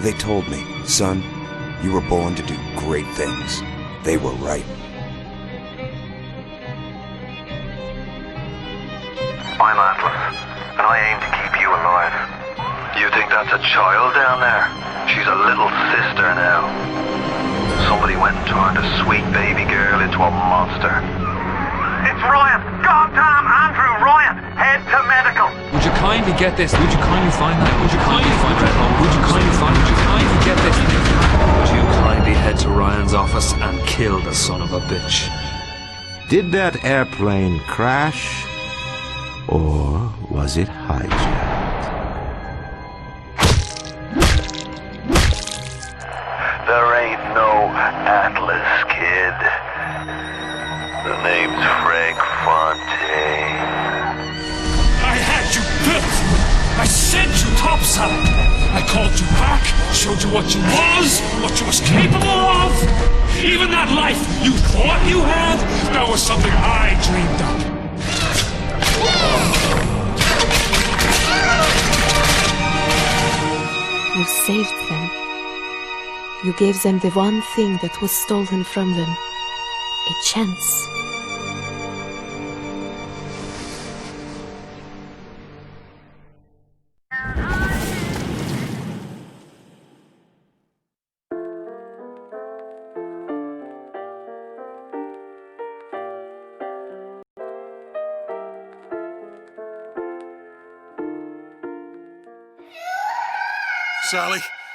They told me, son, you were born to do great things. They were right. I'm Atlas, and I aim to keep you alive. You think that's a child down there? She's a little sister now. Somebody went and turned a sweet baby girl into a monster. It's Ryan! Goddamn Andrew Ryan! Head to medical! Would you kindly get this? Would you kindly find that? Would you kindly find that? Would you kindly find? Would you kindly get this? Would you kindly head to Ryan's office and kill the son of a bitch? Did that airplane crash? Or was it hijacked? There ain't no Atlas, kid. The name's Frank Fontaine. I had you built! I sent you topside! I called you back, showed you what you was capable of! Even that life you thought you had, that was something I dreamed up. You saved them. You gave them the one thing that was stolen from them. A chance.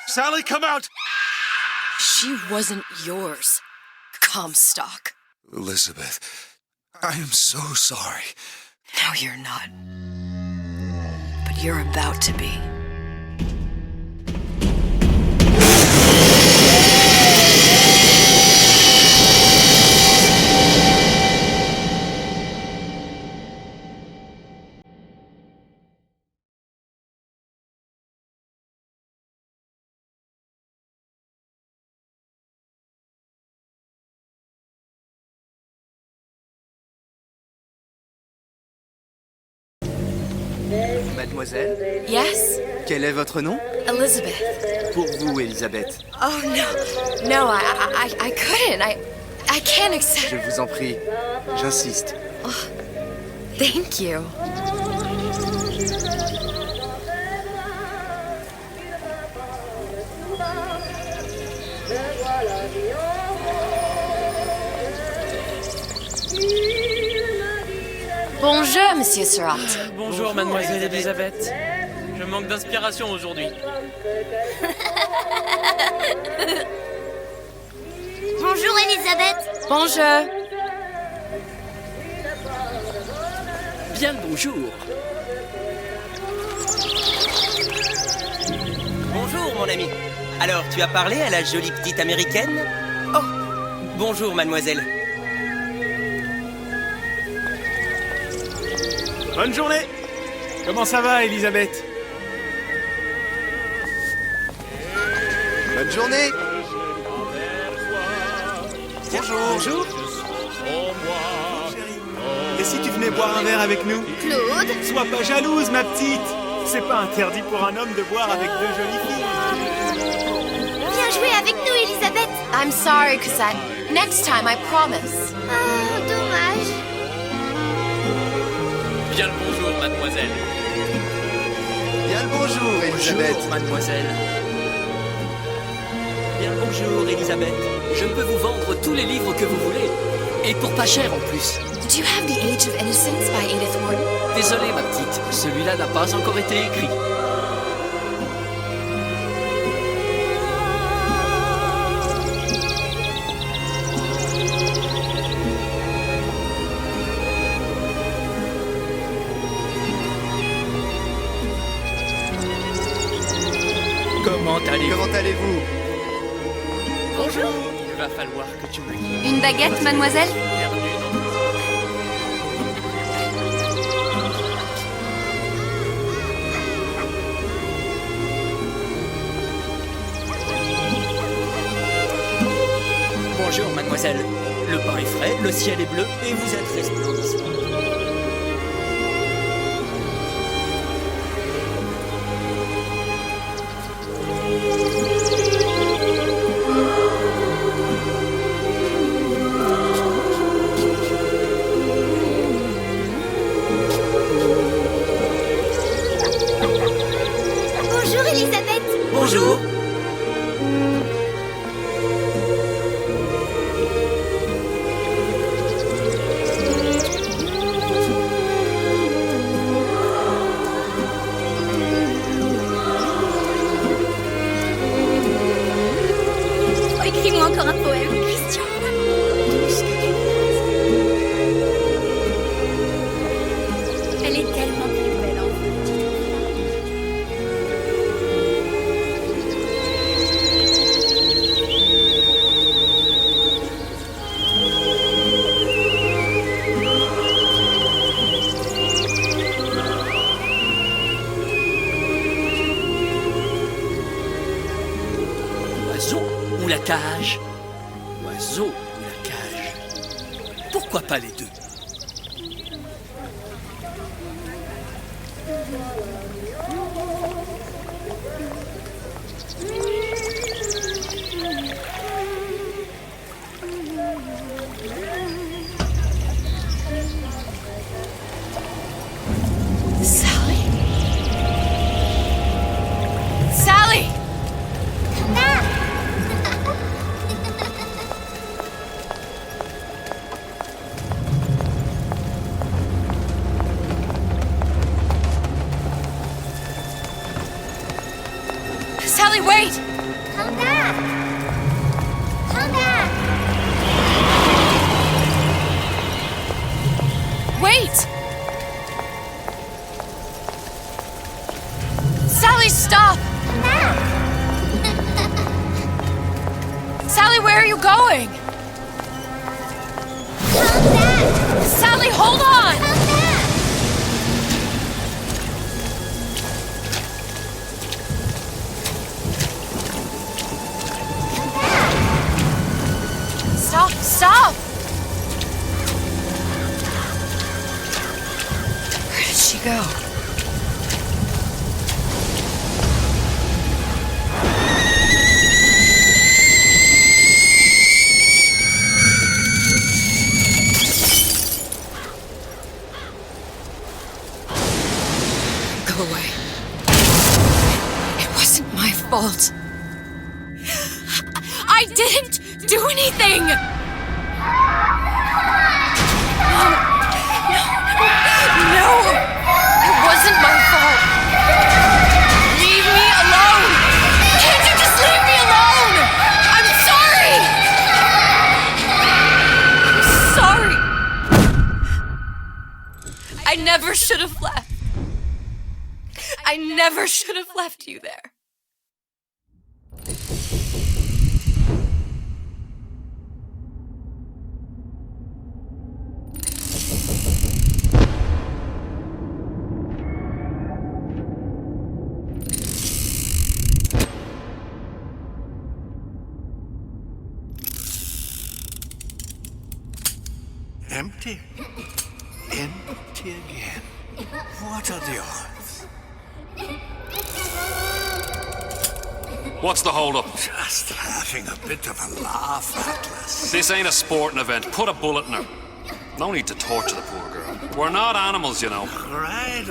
Sally, come out! She wasn't yours, Comstock. Elizabeth, I am so sorry. No, you're not. But you're about to be. Mademoiselle? Yes? Quel est votre nom? Elizabeth. Pour vous, Elisabeth. Oh, no, I couldn't. I can't accept. Je vous en prie. J'insiste. Oh, thank you. Bonjour, Monsieur Surratt. Bonjour, Mademoiselle Elisabeth. Je manque d'inspiration aujourd'hui. Bonjour, Elisabeth. Bonjour. Bien le bonjour. Bonjour, mon ami. Alors, tu as parlé à la jolie petite américaine? Oh, bonjour, mademoiselle. Bonne journée! Comment ça va, Elisabeth? Bonne journée! Bonjour! Bonjour! Et si tu venais boire un verre avec nous? Claude? Sois pas jalouse, ma petite! C'est pas interdit pour un homme de boire avec deux jolies filles. Viens jouer avec nous, Elisabeth! I'm sorry, Cassette. Next time, I promise. Oh, dommage. Bien le bonjour, mademoiselle. Bien le bonjour, Elisabeth. Bonjour, mademoiselle. Bien le bonjour, Elisabeth. Je peux vous vendre tous les livres que vous voulez. Et pour pas cher en plus. Do you have The Age of Innocence by Edith Wharton? Désolé, ma petite. Celui-là n'a pas encore été écrit. Comment allez-vous? Bonjour. Il va falloir que tu me dises. Une baguette, mademoiselle? Bonjour, mademoiselle. Le pain est frais, le ciel est bleu et vous êtes resplendissante. Bonjour. Écris-moi encore un poème, Christian. Elle est tellement plus belle en vrai. Oiseau ou la cage? Oiseau ou la cage? Pourquoi pas les deux? Sally? Sally! Sally, wait! Come back! Come back! Wait! Sally, stop! Come back! Sally, where are you going? Come back! Sally, hold on! Come back! Stop, stop! Where did she go? Go away. It wasn't my fault. I didn't do anything! No! It wasn't my fault! Leave me alone! Can't you just leave me alone? I'm sorry! I'm sorry! I never should have left. I never should have left you there. Empty? Empty again. What are the odds? What's the hold-up? Just having a bit of a laugh, Atlas. This ain't a sporting event. Put a bullet in her. No need to torture the poor girl. We're not animals, you know. All right.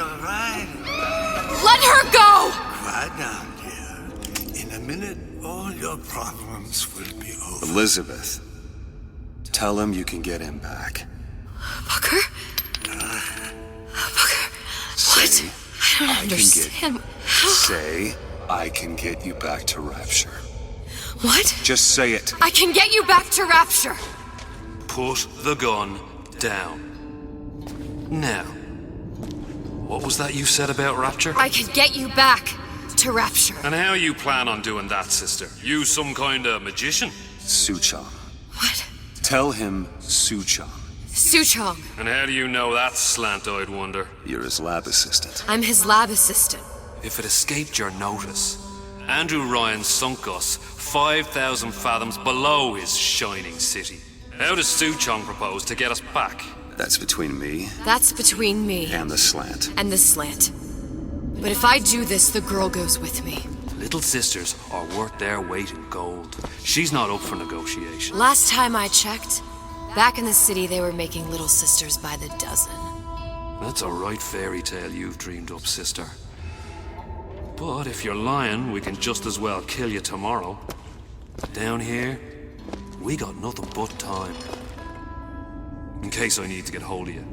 Let her go! Quiet down, dear. In a minute, all your problems will be over. Elizabeth, tell him you can get him back. Booker? Booker, Say, what? I don't understand. Say, I can get you back to Rapture. What? Just say it. I can get you back to Rapture. Put the gun down. Now, what was that you said about Rapture? I can get you back to Rapture. And how you plan on doing that, sister? You some kind of magician? Suchong. What? Tell him Suchong. Suchong. And how do you know that, slant-eyed wonder? You're his lab assistant. I'm his lab assistant. If it escaped your notice, Andrew Ryan sunk us 5,000 fathoms below his shining city. How does Suchong propose to get us back? That's between me That's between me and the slant. and the slant. But if I do this, the girl goes with me. Little sisters are worth their weight in gold. She's not up for negotiation. Last time I checked, back in the city they were making little sisters by the dozen. That's a right fairy tale you've dreamed up, sister. But if you're lying, we can just as well kill you tomorrow. Down here, we got nothing but time. In case I need to get hold of you.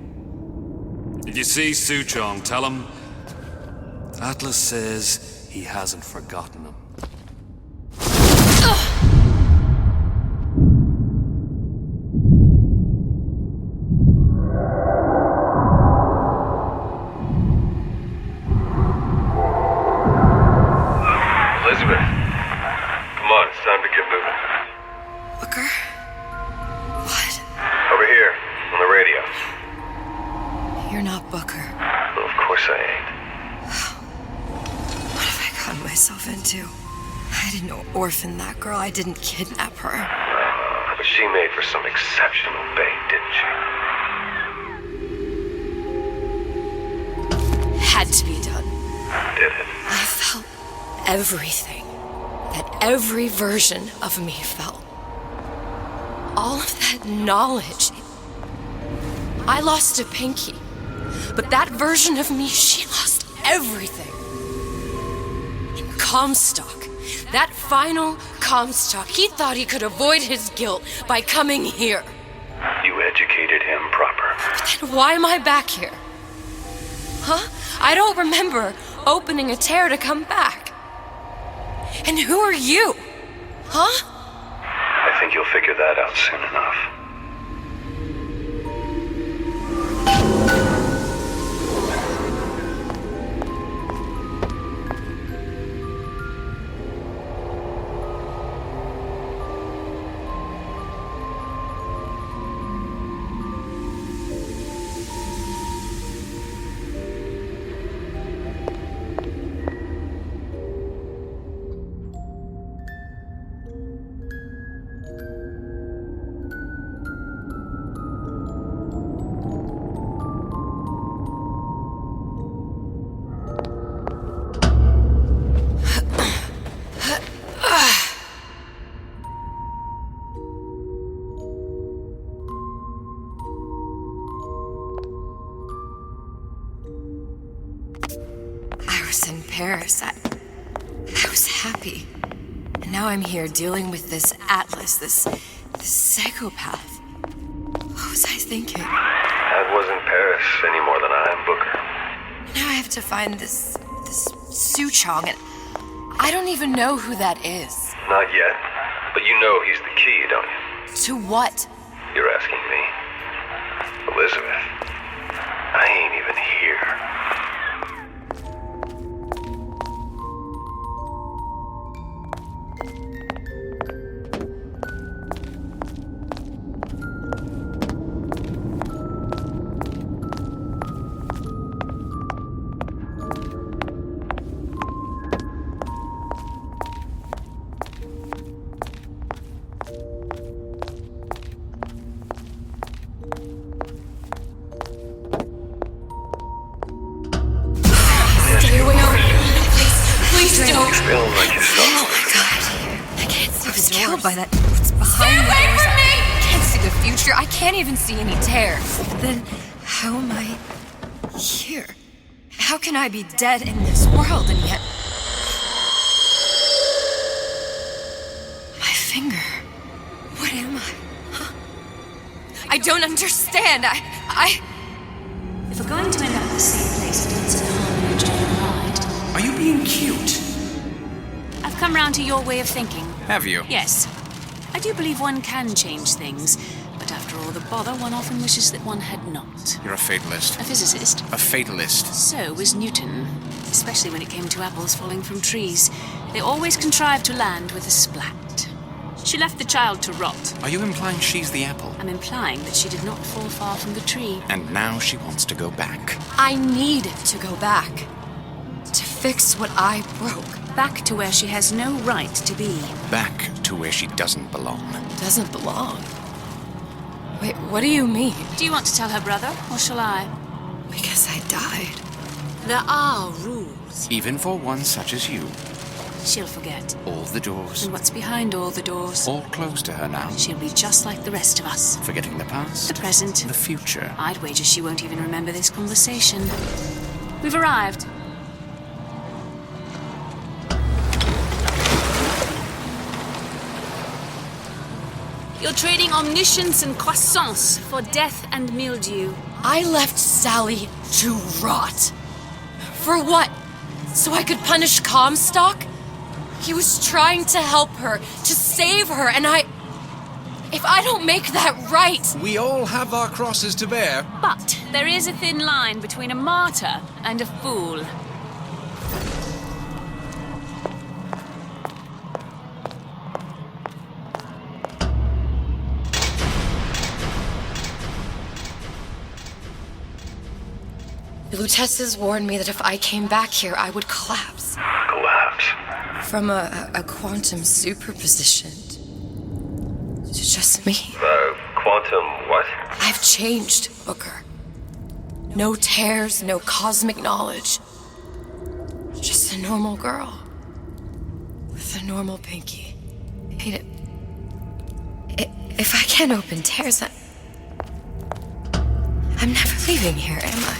If you see Suchong, tell him Atlas says he hasn't forgotten him. Elizabeth, come on, it's time to get moving. Booker? What? Over here, on the radio. You're not Booker. Well, of course I ain't. What have I gotten myself into? I didn't orphan that girl. I didn't kidnap her. But she made for some exceptional bait, didn't she? Had to be done. Did it? I felt everything that every version of me felt. All of that knowledge. I lost a pinky, but that version of me, she lost everything. And Comstock, that final Comstock, he thought he could avoid his guilt by coming here. You educated him proper. But then why am I back here? Huh? I don't remember opening a tear to come back. And who are you? Huh? I think you'll figure that out soon enough. In Paris, I was happy. And now I'm here dealing with this Atlas, this psychopath. What was I thinking? That wasn't Paris any more than I am Booker. Now I have to find this Suchong, and I don't even know who that is. Not yet, but you know he's the key, don't you? To what? You're asking me. Elizabeth, I ain't even here. By that, what's behind me? Stay away from me! I can't see the future. I can't even see any tears. Then how am I here? How can I be dead in this world and yet my finger? What am I? Huh? I don't understand. If we're going to end up at the same place, it needs to harm each other. Are you being cute? I've come round to your way of thinking. Have you? Yes. I do believe one can change things, but after all the bother, one often wishes that one had not. You're a fatalist. A physicist. A fatalist. So was Newton, especially when it came to apples falling from trees. They always contrived to land with a splat. She left the child to rot. Are you implying she's the apple? I'm implying that she did not fall far from the tree. And now she wants to go back. I need to go back. To fix what I broke. Back to where she has no right to be. Back to where she doesn't belong. Doesn't belong? Wait, what do you mean? Do you want to tell her brother, or shall I? Because I died. There are rules. Even for one such as you. She'll forget. All the doors. And what's behind all the doors? All closed to her now. She'll be just like the rest of us. Forgetting the past. The present. The future. I'd wager she won't even remember this conversation. We've arrived. You're trading omniscience and croissance for death and mildew. I left Sally to rot. For what? So I could punish Comstock? He was trying to help her, to save her, and if I don't make that right... We all have our crosses to bear. But there is a thin line between a martyr and a fool. The Luteces warned me that if I came back here, I would collapse. Collapse? From a quantum superposition to just me. Quantum what? I've changed, Booker. No tears, no cosmic knowledge. Just a normal girl. With a normal pinky. Hey, if I can't open tears, I'm never leaving here, am I?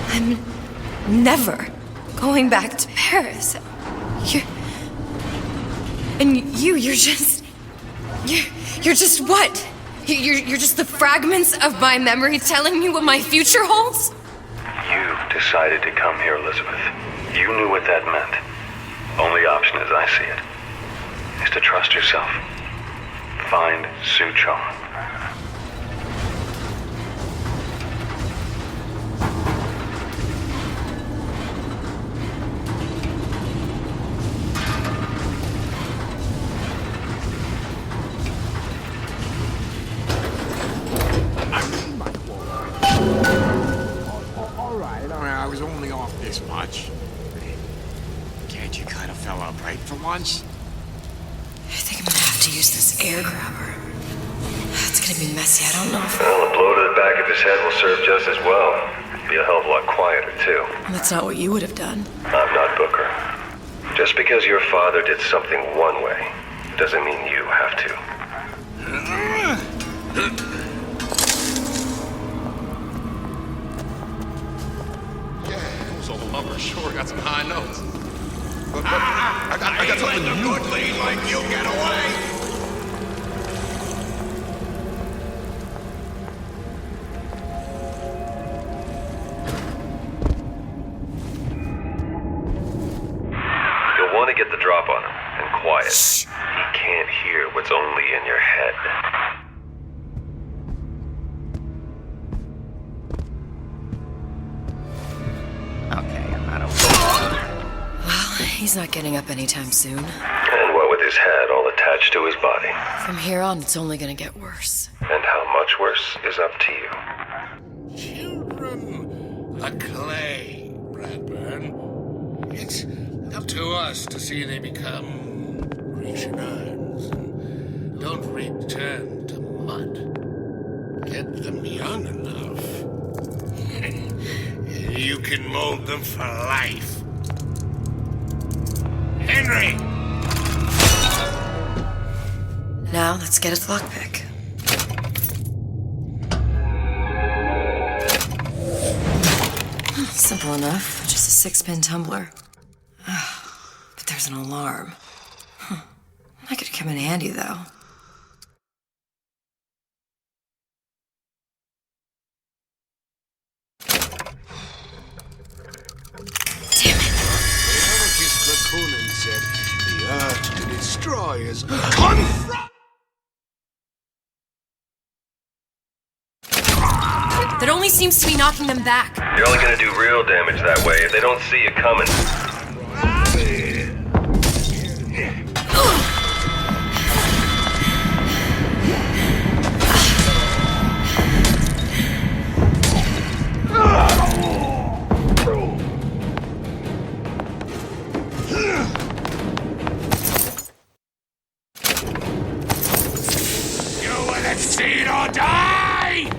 I'm never going back to Paris. You're just what? You're just the fragments of my memory telling me what my future holds? You decided to come here, Elizabeth. You knew what that meant. Only option, as I see it, is to trust yourself. Find Suchong. I was only off this much. Can't you kind of fell upright for once? I think I'm gonna have to use this air grabber. It's gonna be messy, I don't know if... Well, a blow to the back of his head will serve just as well. Be a hell of a lot quieter, too. That's not what you would have done. I'm not Booker. Just because your father did something one way, doesn't mean you have to. Lumber sure got some high notes. But I got something new. Good lead like you get away. You'll want to get the drop on him, and quiet. He can't hear what's only in your head. He's not getting up anytime soon. And what with his head all attached to his body. From here on, it's only gonna get worse. And how much worse is up to you. Children, the clay, Bradburn. It's up to us to see they become Grecian urns and don't return to mud. Get them young enough. You can mold them for life. Henry! Now, let's get its lockpick. Simple enough. Just a 6-pin tumbler. But there's an alarm. That could come in handy, though. Conan said, the urge to destroy is confront. That only seems to be knocking them back. You're only gonna do real damage that way if they don't see you coming. Succeed or die!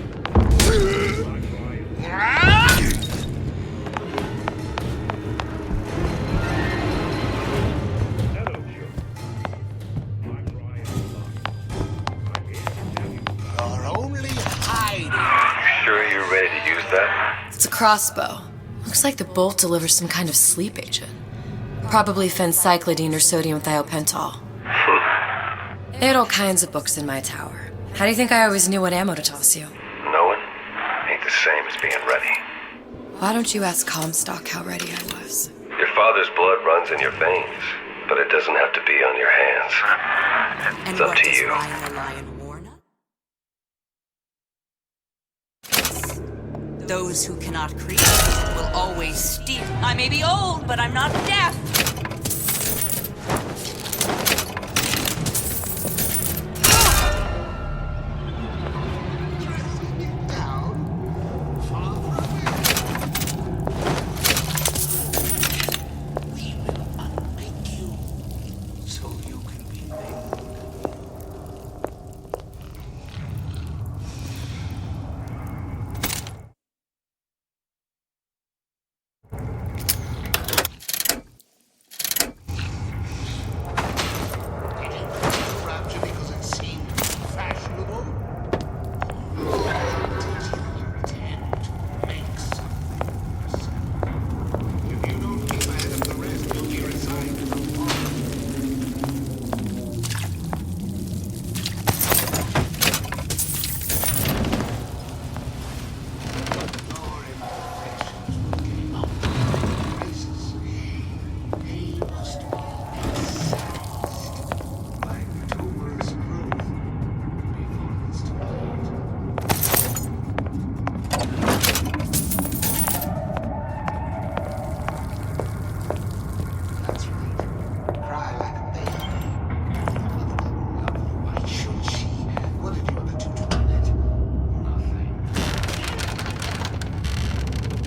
You're only hiding. Sure you're ready to use that? It's a crossbow. Looks like the bolt delivers some kind of sleep agent. Probably phencyclidine or sodium thiopental. They had all kinds of books in my tower. How do you think I always knew what ammo to toss you? Knowing ain't the same as being ready. Why don't you ask Comstock how ready I was? Your father's blood runs in your veins, but it doesn't have to be on your hands. It's up to you. Ryan the Lion warn us? Those who cannot create will always steal. I may be old, but I'm not deaf.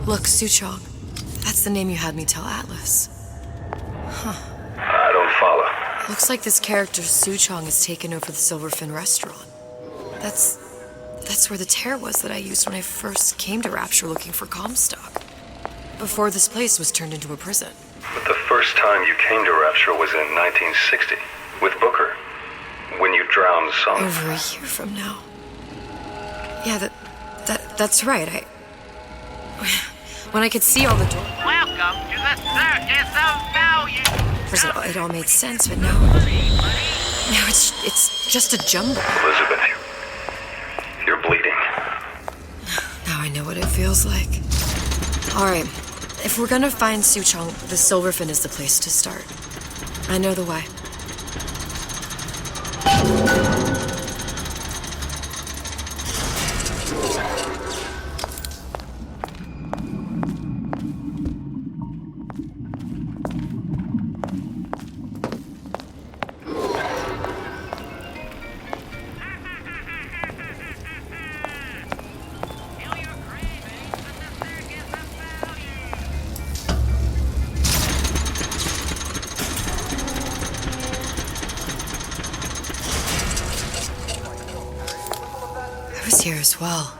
Look, Suchong. That's the name you had me tell Atlas. Huh. I don't follow. Looks like this character, Suchong, has taken over the Silverfin restaurant. That's where the tear was that I used when I first came to Rapture looking for Comstock. Before this place was turned into a prison. But the first time you came to Rapture was in 1960, with Booker. When you drowned some... Over a year from now. Yeah, that's right. When I could see all the doors... Welcome to the Circus of Value! First, it all made sense, but now it's just a jumble. Elizabeth, you're bleeding. Now I know what it feels like. Alright, if we're gonna find Suchong, the Silverfin is the place to start. I know the way. Here as well.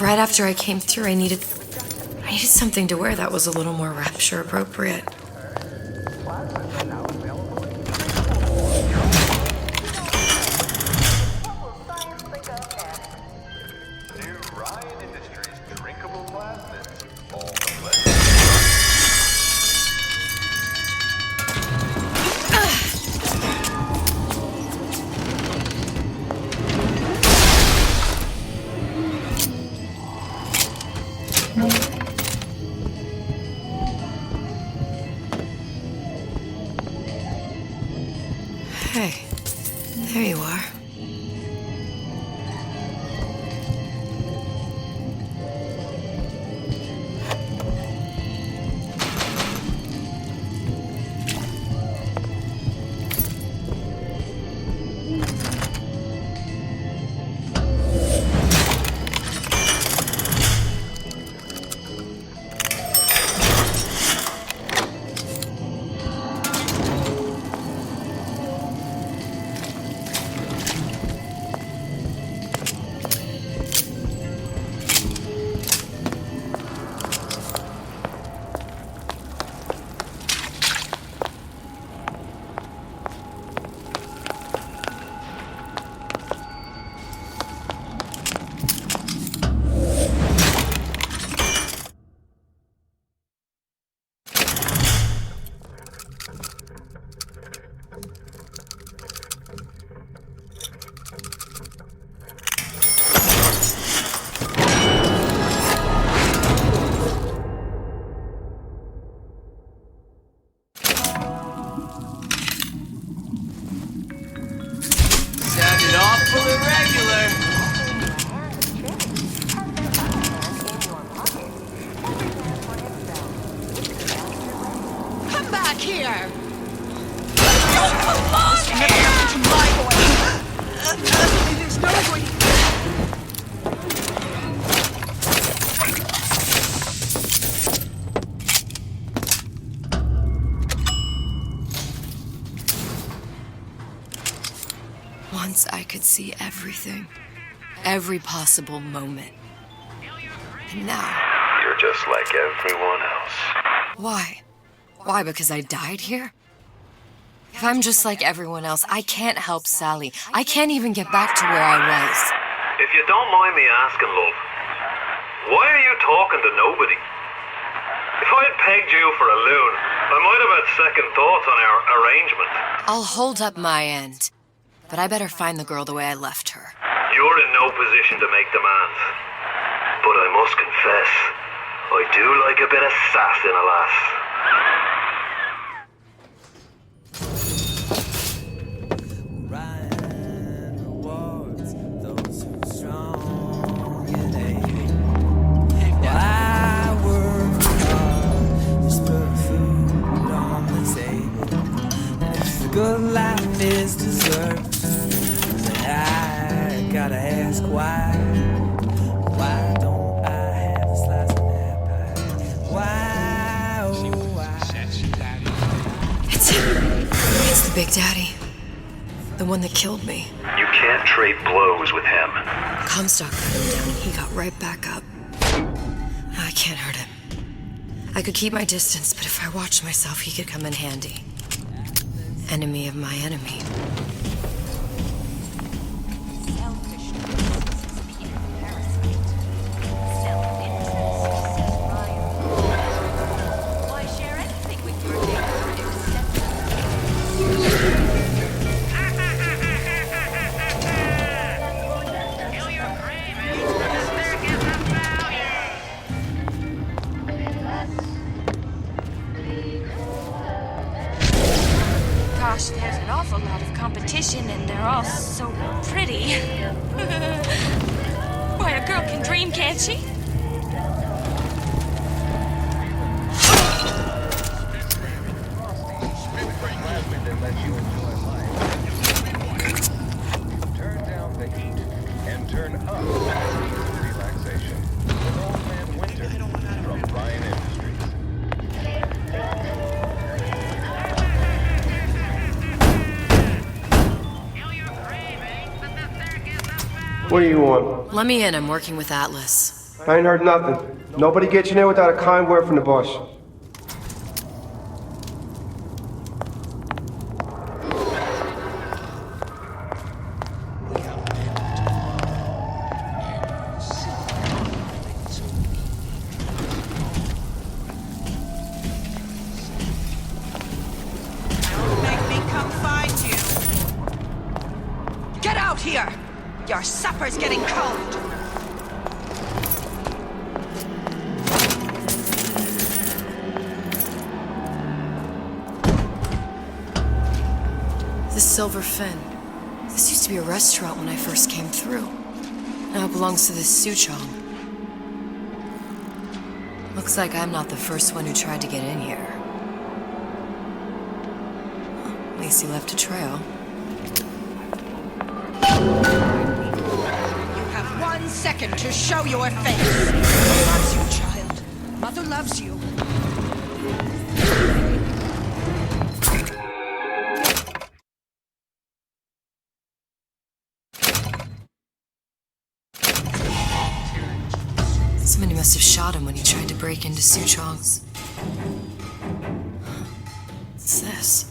Right after I came through, I needed something to wear that was a little more Rapture appropriate. Hey, there you are. careful irregular. Come back here! Don't come on here! To my boy! There's no way. Once I could see everything. Every possible moment. And now... You're just like everyone else. Why? Why, because I died here? If I'm just like everyone else, I can't help Sally. I can't even get back to where I was. If you don't mind me asking, love, why are you talking to nobody? If I had pegged you for a loon, I might have had second thoughts on our arrangement. I'll hold up my end. But I better find the girl the way I left her. You're in no position to make demands. But I must confess, I do like a bit of sass in a lass. Good life is deserved. I gotta ask why don't I have a slice of that pie? Why, oh why? It's him. It's the Big Daddy. The one that killed me. You can't trade blows with him. Comstock cut him down and he got right back up. I can't hurt him. I could keep my distance, but if I watched myself, he could come in handy. Enemy of my enemy. Gosh, there's an awful lot of competition and they're all so pretty. Why, a girl can dream, can't she? Turn down the heat and turn up the relaxation with Old Man Winter from Ryan Industries. What do you want? Let me in. I'm working with Atlas. I ain't heard nothing. Nobody gets you in there without a kind word from the boss. Make me come find you. Get out here! Your supper's getting cold. The Silver Fin. This used to be a restaurant when I first came through. Now it belongs to this Suchong. Looks like I'm not the first one who tried to get in here. Well, at least he left a trail. You have 1 second to show your face. Mother loves you, child. Mother loves you. Somebody must have shot him when he tried to break into Suchong's. What's this?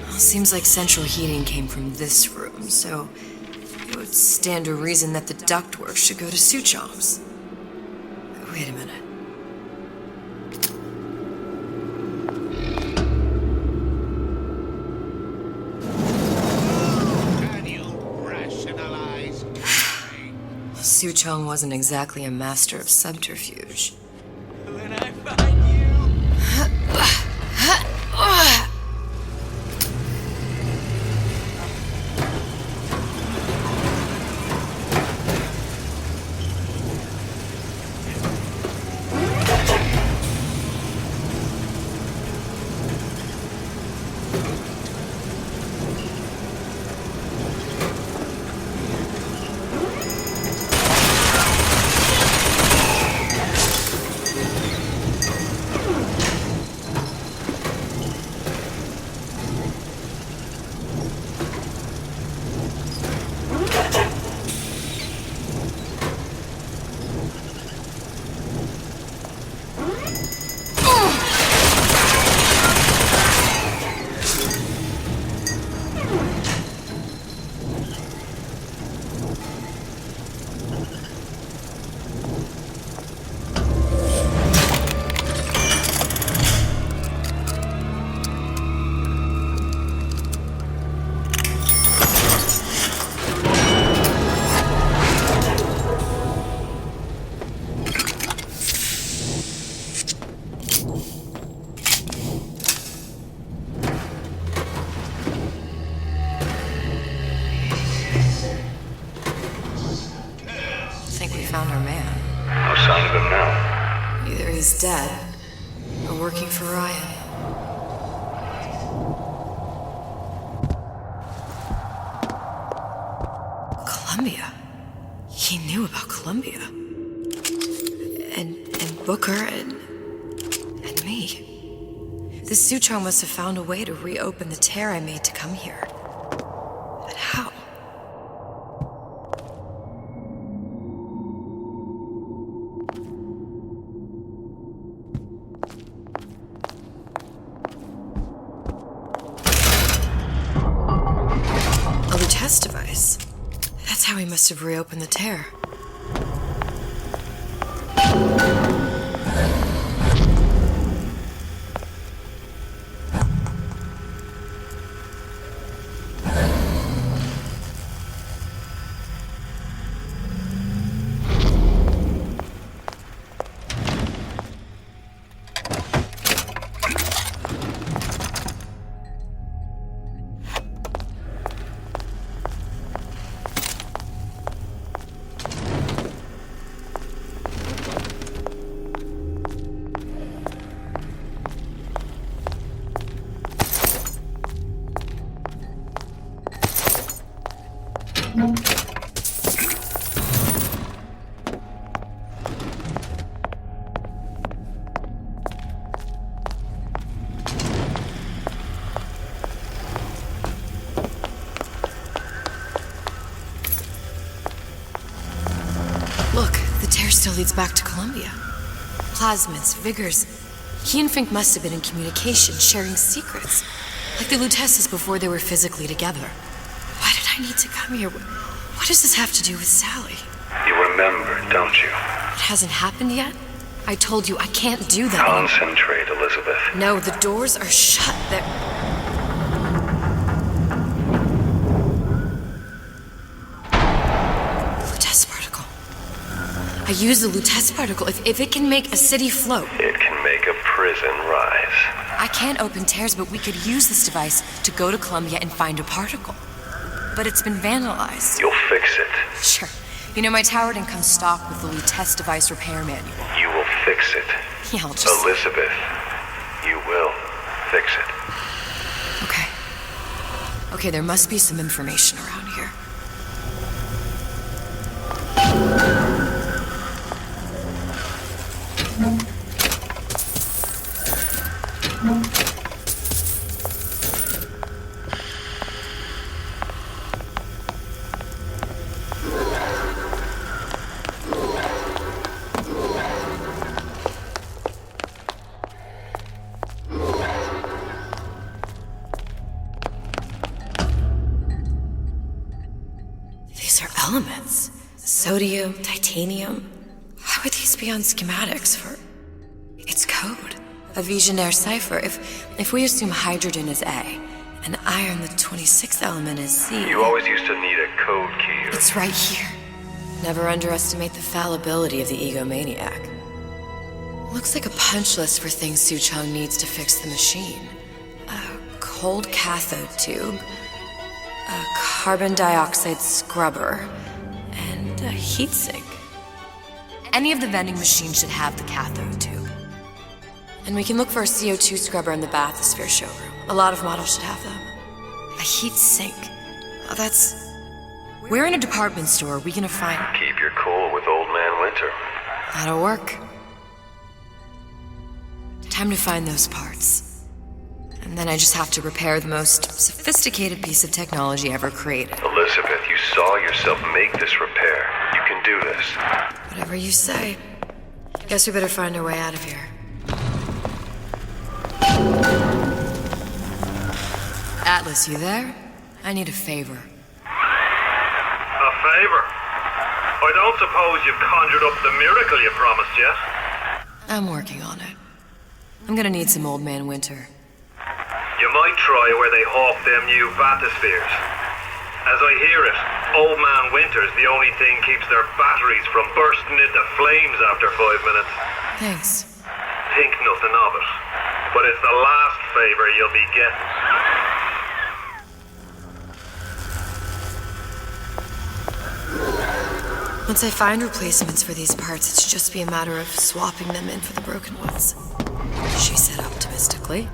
Well, seems like central heating came from this room, so it would stand to reason that the ductwork should go to Suchong's. Wait a minute. Suchong wasn't exactly a master of subterfuge. When I find you... No sign of him now. Either he's dead or working for Ryan. Columbia. He knew about Columbia. And Booker and me. This Suchong must have found a way to reopen the tear I made to come here. But how? A Lutece device. That's how he must have reopened the tear. Look, the tear still leads back to Columbia. Plasmids, Vigors. He and Fink must have been in communication, sharing secrets. Like the Luteces before they were physically together. Why did I need to come here? What does this have to do with Sally? You remember, don't you? It hasn't happened yet? I told you I can't do that. Concentrate, Elizabeth. No, the doors are shut. They're... Lutece particle. I use the Lutece particle. If it can make a city float. It can make a prison rise. I can't open tears, but we could use this device to go to Columbia and find a particle. But it's been vandalized. You'll fix it. Sure. You know, my tower didn't come stocked with the Lutece device repair manual. You will fix it. Yeah, I'll just... Elizabeth, you will fix it. Okay. Okay, there must be some information around here. These are elements. Sodium, titanium. Why would these be on schematics for... It's code. A Visionaire cipher. If we assume hydrogen is A, and iron, the 26th element, is C... You always used to need a code key. It's right here. Never underestimate the fallibility of the egomaniac. Looks like a punch list for things Suchong needs to fix the machine. A cold cathode tube, a carbon dioxide scrubber, and a heatsink. Any of the vending machines should have the cathode tube. And we can look for a CO2 scrubber in the bathysphere showroom. A lot of models should have them. A heatsink. Oh, that's... Where in a department store are we gonna find... Keep your cool with Old Man Winter. That'll work. Time to find those parts. And then I just have to repair the most sophisticated piece of technology ever created. Elizabeth, you saw yourself make this repair. You can do this. Whatever you say. Guess we better find our way out of here. Atlas, you there? I need a favor. A favor? I don't suppose you've conjured up the miracle you promised yet? I'm working on it. I'm gonna need some Old Man Winter. You might try where they hawk them new bathyspheres. As I hear it, Old Man Winter's the only thing keeps their batteries from bursting into flames after 5 minutes. Thanks. Think nothing of it. But it's the last favor you'll be getting. Once I find replacements for these parts, it should just be a matter of swapping them in for the broken ones. She said optimistically.